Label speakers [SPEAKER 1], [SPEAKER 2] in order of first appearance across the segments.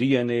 [SPEAKER 1] DNA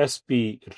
[SPEAKER 1] SP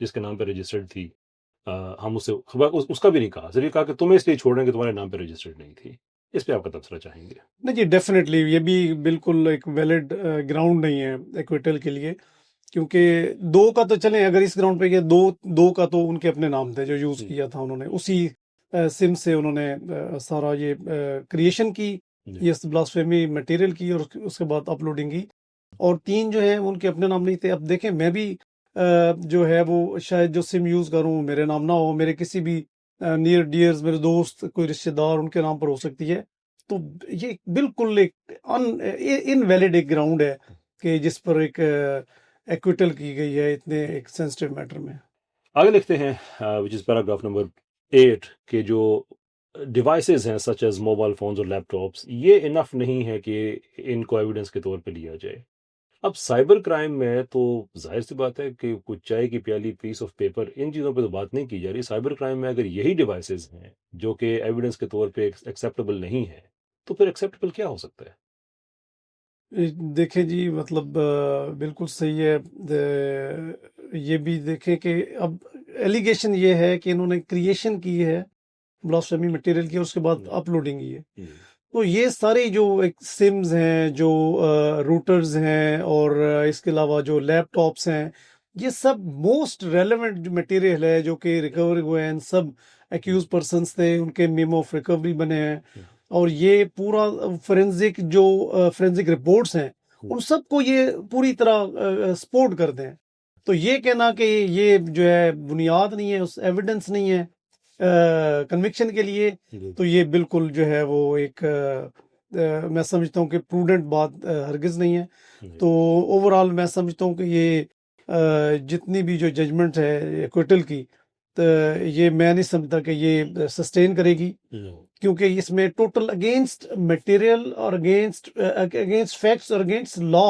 [SPEAKER 1] جس کے نام پہ رجسٹرڈ تھی، ہم اس کا بھی نہیں کہا، صرف یہ کہا کہ تمہیں اس لیے چھوڑ رہے ہیں کہ تمہارے نام پہ رجسٹرڈ نہیں تھی. اس پہ آپ کا تبصرہ چاہیں گے؟
[SPEAKER 2] نہیں جی، ڈیفینیٹلی یہ بھی بالکل ایک ویلڈ گراؤنڈ نہیں ہے ایکویٹل کے لیے، کیونکہ دو کا تو چلیں، اگر اس گراؤنڈ پہ یہ دو کا تو ان کے اپنے نام تھے جو یوز کیا تھا انہوں نے، اسی سم سے انہوں نے سارا یہ کریشن کی، یہ بلاسفیمی مٹیریل کی، اور اس کے بعد اپلوڈنگ کی. اور 3 جو ہیں ان کے اپنے نام نہیں تھے. اب دیکھیں میں بھی جو ہے وہ شاید جو سم یوز کروں میرے نام نہ ہو، میرے کسی بھی نیئر ڈیئرز، میرے دوست، کوئی رشتہ دار، ان کے نام پر ہو سکتی ہے. تو یہ بالکل ایک انویلڈ ایک گراؤنڈ ہے کہ جس پر ایک ایکویٹل کی گئی ہے اتنے ایک سینسٹیو میٹر میں.
[SPEAKER 1] آگے لکھتے ہیں وچ از پیراگراف نمبر 8 کہ جو ڈیوائسز ہیں سچ ایز موبائل فونز اور لیپ ٹاپس، یہ انف نہیں ہے کہ ان کو ایویڈنس کے طور پہ لیا جائے. اب سائبر کرائم میں تو ظاہر سی بات ہے کہ کچھ چائے کی پیالی، پیس آف پیپر، ان چیزوں پہ تو بات نہیں کی جا رہی. سائبر کرائم میں اگر یہی ڈیوائسز ہیں جو کہ ایویڈنس کے طور پہ ایکسیپٹیبل نہیں ہے، تو پھر ایکسیپٹیبل کیا ہو سکتا ہے؟
[SPEAKER 2] دیکھیں جی، مطلب بالکل صحیح ہے. یہ بھی دیکھیں کہ اب ایلیگیشن یہ ہے کہ انہوں نے کریشن کی ہے بلاسفیمی مٹیریل کی، اور اس کے بعد اپلوڈنگ کی ہے. تو یہ سارے جو ایک سمز ہیں، جو روٹرز ہیں، اور اس کے علاوہ جو لیپ ٹاپس ہیں، یہ سب موسٹ ریلیونٹ جو مٹیریل ہے جو کہ ریکور ہوئے ہیں. سب ایکیوز پرسنس تھے، ان کے میمو آف ریکوری بنے ہیں، اور یہ پورا فورینزک جو فورینزک رپورٹس ہیں ان سب کو یہ پوری طرح سپورٹ کرتے ہیں. تو یہ کہنا کہ یہ جو ہے بنیاد نہیں ہے، اس ایویڈنس نہیں ہے کنوکشن کے لیے، تو یہ بالکل جو ہے وہ ایک میں سمجھتا ہوں کہ پروڈنٹ بات ہرگز نہیں ہے. تو اوور آل میں سمجھتا ہوں کہ یہ جتنی بھی جو ججمنٹ ہے ایکویٹل کی، تو یہ میں نہیں سمجھتا کہ یہ سسٹین کرے گی، کیونکہ اس میں ٹوٹل اگینسٹ مٹیریل اور اگینسٹ فیکٹس اور اگینسٹ لا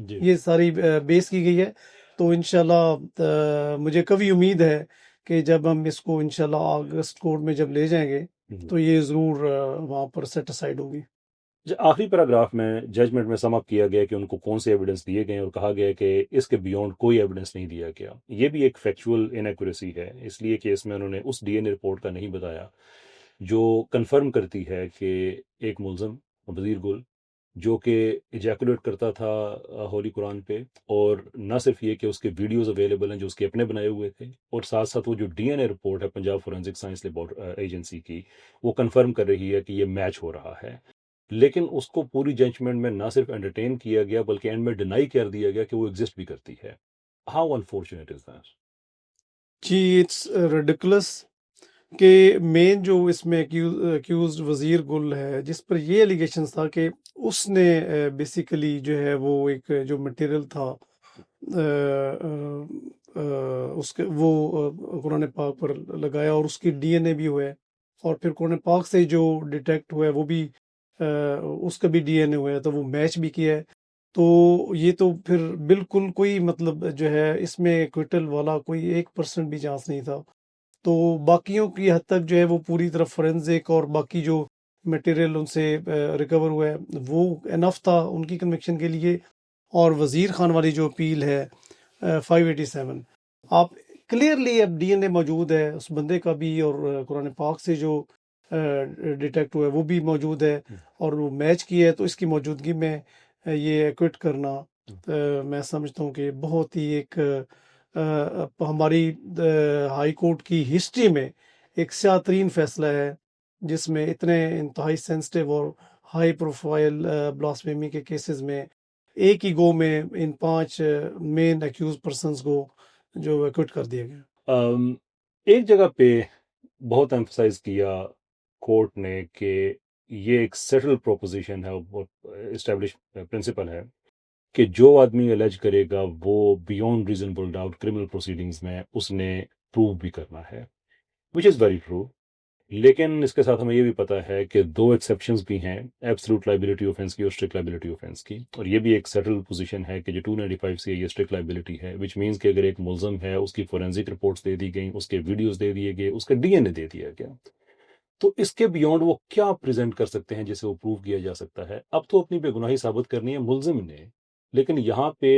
[SPEAKER 2] یہ ساری بیس کی گئی ہے. تو انشاءاللہ مجھے کبھی امید ہے کہ جب ہم اس کو انشاءاللہ اگست کورٹ میں جب لے جائیں گے تو یہ ضرور وہاں پر سیٹ اسائیڈ ہوگی.
[SPEAKER 1] آخری پیراگراف میں ججمنٹ میں سم اپ کیا گیا کہ ان کو کون سے ایویڈنس دیے گئے، اور کہا گیا کہ اس کے بیونڈ کوئی ایویڈنس نہیں دیا گیا. یہ بھی ایک فیکچول انیکوریسی ہے، اس لیے کہ اس میں انہوں نے اس ڈی این اے رپورٹ کا نہیں بتایا جو کنفرم کرتی ہے کہ ایک ملزم وزیر گل جو کہ ایجیکولیٹ کرتا تھا ہولی قرآن پہ، اور نہ صرف یہ کہ اس کے ویڈیوز اویلیبل ہیں جو اس کے اپنے بنائے ہوئے تھے، اور ساتھ ساتھ وہ جو ڈی این اے رپورٹ ہے پنجاب فورینزک سائنس ایجنسی کی، وہ کنفرم کر رہی ہے کہ یہ میچ ہو رہا ہے. لیکن اس کو پوری ججمنٹ میں نہ صرف انٹرٹین کیا گیا بلکہ اینڈ میں ڈینائی کر دیا گیا کہ وہ ایگزسٹ بھی کرتی ہے. How unfortunate is that?
[SPEAKER 2] جی اٹس ریڈیکولس کہ مین جو اس میں ایکیوزڈ وزیر گل ہے، جس پر یہ ایلیگیشنز تھا کہ اس نے بیسیکلی جو ہے وہ ایک جو مٹیریل تھا اس کے وہ قرآن پاک پر لگایا، اور اس کی ڈی این اے بھی ہوئے، اور پھر قرآن پاک سے جو ڈیٹیکٹ ہوا ہے وہ بھی اس کا بھی ڈی این اے ہوا ہے، تو وہ میچ بھی کیا ہے. تو یہ تو پھر بالکل کوئی مطلب جو ہے اس میں ایکویٹل والا کوئی 1% بھی چانس نہیں تھا. تو باقیوں کی حد تک جو ہے وہ پوری طرف فورینزک اور باقی جو میٹیریل ان سے ریکور ہوا ہے وہ انف تھا ان کی کنوکشن کے لیے. اور وزیر خان والی جو اپیل ہے 587، آپ کلیئرلی اب ڈی این اے موجود ہے اس بندے کا بھی، اور قرآن پاک سے جو ڈیٹیکٹ ہوا ہے وہ بھی موجود ہے، اور وہ میچ کی ہے. تو اس کی موجودگی میں یہ ایکویٹ کرنا میں سمجھتا ہوں کہ بہت ہی ایک ہماری ہائی کورٹ کی ہسٹری میں ایک سیاہ ترین فیصلہ ہے، جس میں اتنے انتہائی سینسٹیو اور ہائی پروفائل بلاسفیمی کے کیسز میں ایک ہی گو میں ان 5 مین ایکیوز پرسنز کو جو ایکوٹ کر دیا گیا.
[SPEAKER 1] ایک جگہ پہ بہت ایمفسائز کیا کورٹ نے کہ یہ ایک سیٹل پروپوزیشن ہے، اسٹیبلش پرنسپل ہے کہ جو آدمی الیج کرے گا وہ beyond reasonable doubt criminal proceedings میں اس نے پروو بھی کرنا ہے، وچ از ویری ٹرو. لیکن اس کے ساتھ ہمیں یہ بھی پتا ہے کہ 2 ایکسیپشنز بھی ہیں، ایبسلوٹ لائبلٹی آفینس کی اور اسٹرکٹ لائبلٹی آفینس کی، اور یہ بھی ایک سیٹل پوزیشن ہے کہ جو 295 سے یہ اسٹرکٹ لائبلٹی ہے، وچ مینس کہ اگر ایک ملزم ہے اس کی فورینزک رپورٹس دے دی گئیں، اس کے ویڈیوز دے دیے گئے، اس کا ڈی این اے دے دیا گیا، تو اس کے بیونڈ وہ کیا پریزنٹ کر سکتے ہیں جسے وہ پروو کیا جا سکتا ہے. اب تو اپنی بے گناہی ثابت کرنی ہے ملزم نے، لیکن یہاں پہ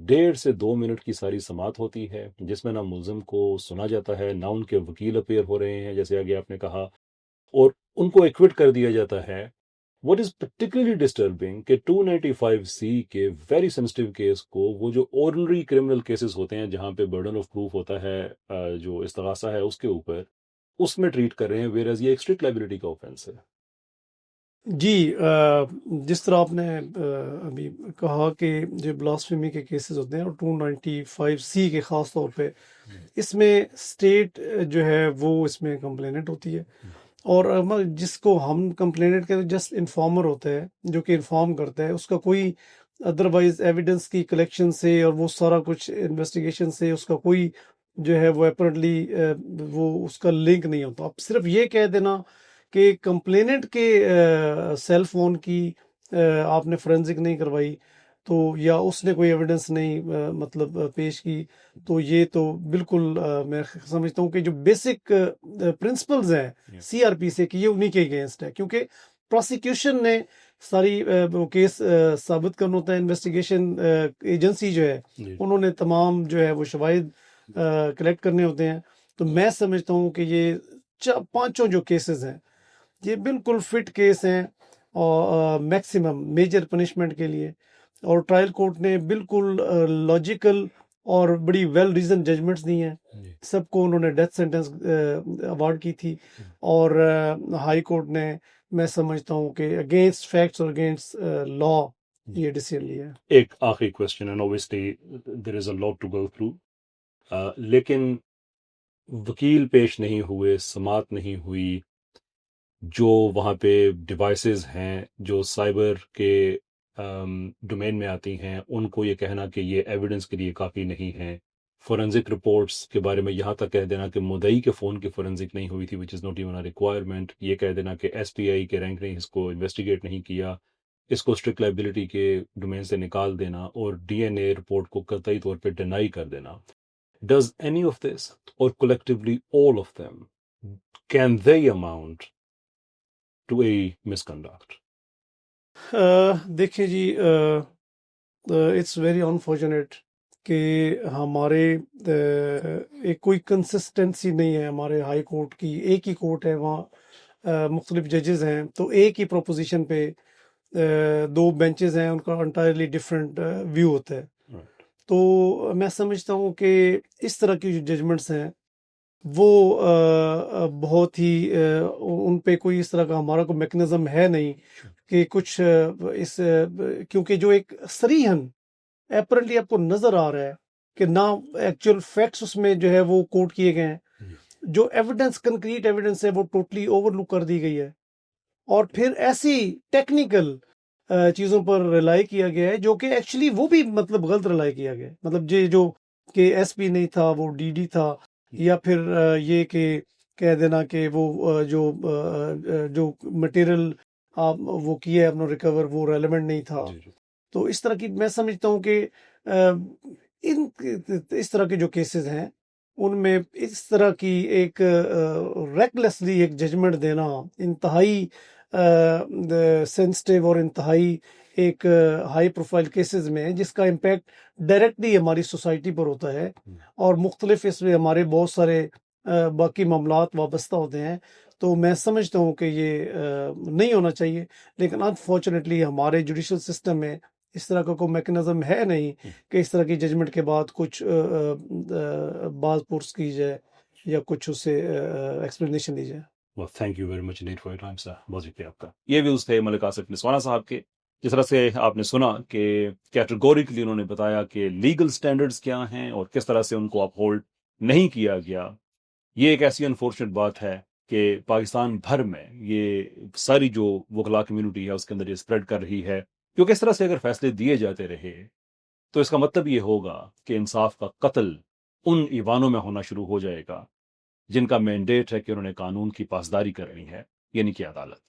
[SPEAKER 1] 1.5 سے 2 منٹ کی ساری سماعت ہوتی ہے جس میں نہ ملزم کو سنا جاتا ہے، نہ ان کے وکیل اپیئر ہو رہے ہیں جیسے آگے آپ نے کہا، اور ان کو ایکوٹ کر دیا جاتا ہے۔ واٹ از پرٹیکولرلی ڈسٹربنگ کہ 295C کے ویری سینسٹیو کیس کو وہ جو آرڈنری کرمنل کیسز ہوتے ہیں جہاں پہ برڈن آف پروف ہوتا ہے جو استغاثہ ہے اس کے اوپر، اس میں ٹریٹ کر رہے ہیں، ویئر یہ ایک اسٹرکٹ لائبلٹی کا آفینس ہے۔
[SPEAKER 2] جی، جس طرح آپ نے ابھی کہا کہ جو بلاسفیمی کے کیسز ہوتے ہیں اور 295C کے خاص طور پہ اس میں اسٹیٹ جو ہے وہ اس میں کمپلیننٹ ہوتی ہے، اور جس کو ہم کمپلیننٹ کہتے ہیں جسٹ انفارمر ہوتا ہے جو کہ انفارم کرتا ہے، اس کا کوئی ادروائز ایویڈنس کی کلیکشن سے اور وہ سارا کچھ انویسٹیگیشن سے اس کا کوئی جو ہے وہ اپرنٹلی وہ اس کا لنک نہیں ہوتا۔ اب صرف یہ کہہ دینا کہ کمپلیننٹ کے سیل فون کی آپ نے فورینزک نہیں کروائی تو یا اس نے کوئی ایویڈنس نہیں مطلب پیش کی، تو یہ تو بالکل میں سمجھتا ہوں کہ جو بیسک پرنسپلز ہیں سی آر پی سے کہ یہ انہی کے اگینسٹ ہے، کیونکہ پروسیکیوشن نے ساری وہ کیس ثابت کرنا ہوتا ہے، انویسٹیگیشن ایجنسی جو ہے انہوں نے تمام جو ہے وہ شواہد کلیکٹ کرنے ہوتے ہیں۔ تو میں سمجھتا ہوں کہ یہ پانچوں جو کیسز ہیں یہ بالکل فٹ کیس ہیں اور میکسیمم میجر پنشمنٹ کے لیے، اور ٹرائل کورٹ نے بالکل لاجیکل اور بڑی ویل ریزن ججمنٹس دی ہیں، سب کو انہوں نے ڈیتھ سینٹنس اوارڈ کی تھی، اور ہائی کورٹ نے میں سمجھتا ہوں کہ اگینسٹ فیکٹس اور اگینسٹ لا یہ ڈیسیژن لیا ہے۔
[SPEAKER 1] ایک آخری question and obviously there is a lot to go through, لیکن وکیل پیش نہیں ہوئے، سماعت نہیں ہوئی، جو وہاں پہ ڈیوائسز ہیں جو سائبر کے ڈومین میں آتی ہیں ان کو یہ کہنا کہ یہ ایویڈنس کے لیے کافی نہیں ہے، فورینزک رپورٹس کے بارے میں یہاں تک کہہ دینا کہ مدعی کے فون کی فورینزک نہیں ہوئی تھی which is not even a requirement, یہ کہہ دینا کہ ایس پی آئی کے رینک نے اس کو انویسٹیگیٹ نہیں کیا، اس کو اسٹرکٹ لائبلٹی کے ڈومین سے نکال دینا اور ڈی این اے رپورٹ کو قطعی طور پہ ڈینائی کر دینا۔ ڈز اینی آف دس اور collectively all of them can they amount to a misconduct؟
[SPEAKER 2] دیکھیں جی، اٹس ویری انفارچونیٹ کہ ہمارے ایک کوئی کنسسٹنسی نہیں ہے ہمارے ہائی کورٹ کی، ایک ہی کورٹ ہے وہاں مختلف ججز ہیں تو ایک ہی پروپوزیشن پہ دو بینچز ہیں، ان کا انٹائرلی ڈفرینٹ ویو ہوتا ہے۔ تو میں سمجھتا ہوں کہ اس طرح کی جو ججمنٹس ہیں وہ بہت ہی ان پہ کوئی اس طرح کا ہمارا کوئی میکنزم ہے نہیں کہ کچھ اس کیونکہ جو ایک صریحاً اپرنٹلی آپ کو نظر آ رہا ہے کہ نہ ایکچوئل فیکٹس اس میں جو ہے وہ کوٹ کیے گئے ہیں، جو ایویڈنس کنکریٹ ایویڈنس ہے وہ ٹوٹلی اوور لک کر دی گئی ہے، اور پھر ایسی ٹیکنیکل چیزوں پر ریلائی کیا گیا ہے جو کہ ایکچولی وہ بھی مطلب غلط ریلائی کیا گیا ہے، مطلب جو کہ ایس پی نہیں تھا وہ ڈی ڈی تھا، یا پھر یہ کہ کہہ دینا کہ وہ جو مٹیریل وہ کیا ہے اپنا ریکور وہ ریلیونٹ نہیں تھا۔ تو اس طرح کی میں سمجھتا ہوں کہ اس طرح کے جو کیسز ہیں ان میں اس طرح کی ایک ریکلیسلی ایک ججمنٹ دینا انتہائی سینسٹیو اور انتہائی ایک ہائی پروفائل کیسز میں جس کا امپیکٹ ڈائریکٹلی ہماری سوسائٹی پر ہوتا ہے، اور مختلف اس میں ہمارے بہت سارے باقی معاملات وابستہ ہوتے ہیں، تو میں سمجھتا ہوں کہ یہ نہیں ہونا چاہیے، لیکن انفارچونیٹلی ہمارے جوڈیشل سسٹم میں اس طرح کا کوئی میکنزم ہے نہیں کہ اس طرح کی ججمنٹ کے بعد کچھ باز پرس کی جائے یا کچھ اسے ایکسپلینیشن دی جائے۔
[SPEAKER 1] تھینک یو ویری مچ انیٹ فار یور ٹائم سر، بہت شکریہ آپ کا۔ یہ ویوز تھے ملک آصف نسوانا صاحب کے، جس طرح سے آپ نے سنا کہ کیٹیگوریکلی انہوں نے بتایا کہ لیگل سٹینڈرڈز کیا ہیں اور کس طرح سے ان کو اپ ہولڈ نہیں کیا گیا۔ یہ ایک ایسی انفارچونیٹ بات ہے کہ پاکستان بھر میں یہ ساری جو وکلا کمیونٹی ہے اس کے اندر یہ اسپریڈ کر رہی ہے، کیونکہ اس طرح سے اگر فیصلے دیے جاتے رہے تو اس کا مطلب یہ ہوگا کہ انصاف کا قتل ان ایوانوں میں ہونا شروع ہو جائے گا جن کا مینڈیٹ ہے کہ انہوں نے قانون کی پاسداری کرنی ہے، یعنی کہ عدالت۔